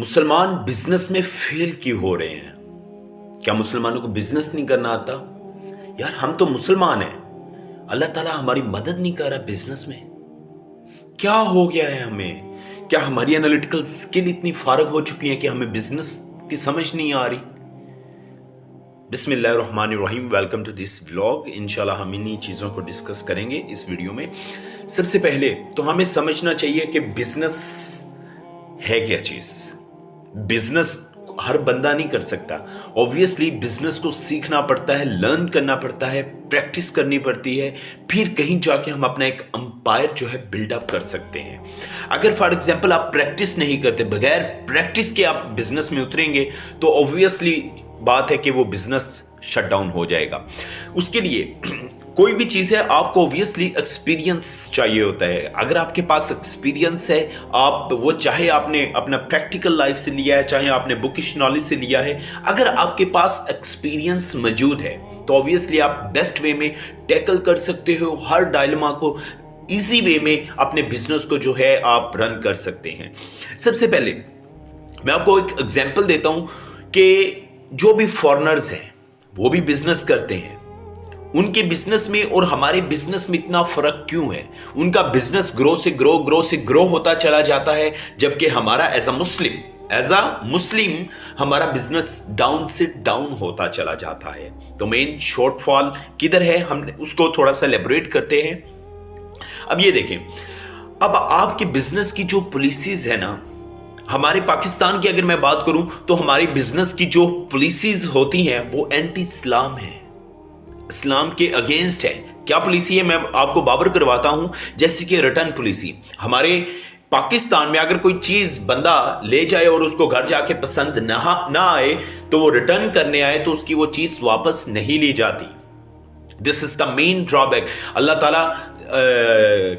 मुसलमान बिजनेस में फेल क्यों हो रहे हैं? क्या मुसलमानों को बिजनेस नहीं करना आता? यार हम तो मुसलमान हैं, अल्लाह ताला हमारी मदद नहीं कर रहा बिजनेस में। क्या हो गया है हमें? क्या हमारी एनालिटिकल स्किल इतनी फारग हो चुकी है कि हमें बिजनेस की समझ नहीं आ रही? बिस्मिल्लाहिर्रहमानिर्रहीम, वेलकम टू दिस व्लॉग। इंशाल्लाह हम इन्हीं चीज़ों को डिस्कस करेंगे इस वीडियो में। सबसे पहले तो हमें समझना चाहिए कि बिजनेस है क्या चीज़। बिजनेस हर बंदा नहीं कर सकता। ऑब्वियसली बिजनेस को सीखना पड़ता है, लर्न करना पड़ता है, प्रैक्टिस करनी पड़ती है, फिर कहीं जाके हम अपना एक अंपायर जो है बिल्डअप कर सकते हैं। अगर फॉर एग्जांपल आप प्रैक्टिस नहीं करते, बगैर प्रैक्टिस के आप बिजनेस में उतरेंगे तो ऑब्वियसली बात है कि वो बिजनेस शट डाउन हो जाएगा। उसके लिए कोई भी चीज़ है, आपको ऑब्वियसली एक्सपीरियंस चाहिए होता है। अगर आपके पास एक्सपीरियंस है, आप वो चाहे आपने अपना प्रैक्टिकल लाइफ से लिया है, चाहे आपने बुकिश नॉलेज से लिया है, अगर आपके पास एक्सपीरियंस मौजूद है तो ऑब्वियसली आप बेस्ट वे में टैकल कर सकते हो, हर डायलेमा को इजी वे में अपने बिजनेस को जो है आप रन कर सकते हैं। सबसे पहले मैं आपको एक एग्जांपल देता हूं कि जो भी फॉरेनर्स हैं वो भी बिजनेस करते हैं, उनके बिजनेस में और हमारे बिजनेस में इतना फर्क क्यों है? उनका बिजनेस ग्रो से ग्रो होता चला जाता है, जबकि हमारा एज अ मुस्लिम हमारा बिजनेस डाउन से डाउन होता चला जाता है। तो मेन शॉर्टफॉल किधर है, हम उसको थोड़ा सा एलेबोरेट करते हैं। अब ये देखें, अब आपके बिजनेस की जो पॉलिसीज है ना, हमारे पाकिस्तान की अगर मैं बात करूं तो हमारी बिजनेस की जो पॉलिसीज होती हैं वो एंटी इस्लाम है, इस्लाम के अगेंस्ट है। क्या पॉलिसी है मैं आपको बाबर करवाता हूं। जैसे कि रिटर्न पॉलिसी, हमारे पाकिस्तान में अगर कोई चीज बंदा ले जाए और उसको घर जाके पसंद ना आए तो वो रिटर्न करने आए तो उसकी वो चीज वापस नहीं ली जाती। This is the main drawback. Allah ताला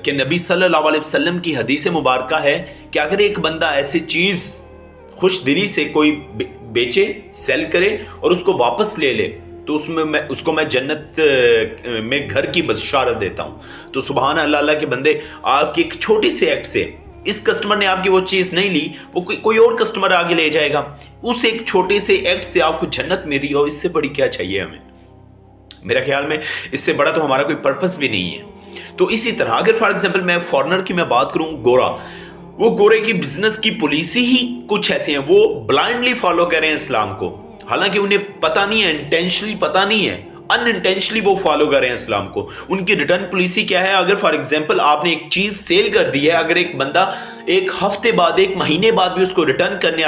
के नबी सल्लल्लाहु अलैहि वसल्लम की हदीस मुबारक है कि अगर एक बंदा ऐसी चीज खुश दिली से कोई बेचे, सेल करे और उसको वापस ले ले तो उसको मैं जन्नत में घर की बशारत देता हूं। तो सुभान अल्लाह के बंदे, आपके एक छोटी से एक्ट से इस कस्टमर ने आपकी वो चीज नहीं ली, वो कोई और कस्टमर आगे ले जाएगा। उस एक छोटे से एक्ट से आपको जन्नत मिल रही हो, इससे बड़ी क्या चाहिए हमें? मेरा ख्याल में इससे बड़ा तो हमारा कोई पर्पस भी नहीं है। तो इसी तरह अगर फॉर एग्जाम्पल मैं फॉरेनर की मैं बात करूं, वो गोरे की बिजनेस की पॉलिसी ही कुछ ऐसी है, वो ब्लाइंडली फॉलो कर रहे हैं इस्लाम को, हालांकि उन्हें पता नहीं है, इंटेंशनली पता नहीं है, अनइंटेंशनली वो फॉलो कर रहे हैं इस्लाम को। उनकी रिटर्न पॉलिसी क्या है? अगर फॉर एग्जांपल आपने एक चीज सेल कर दी है, अगर एक बंदा एक हफ्ते बाद, एक महीने बाद भी उसको रिटर्न करने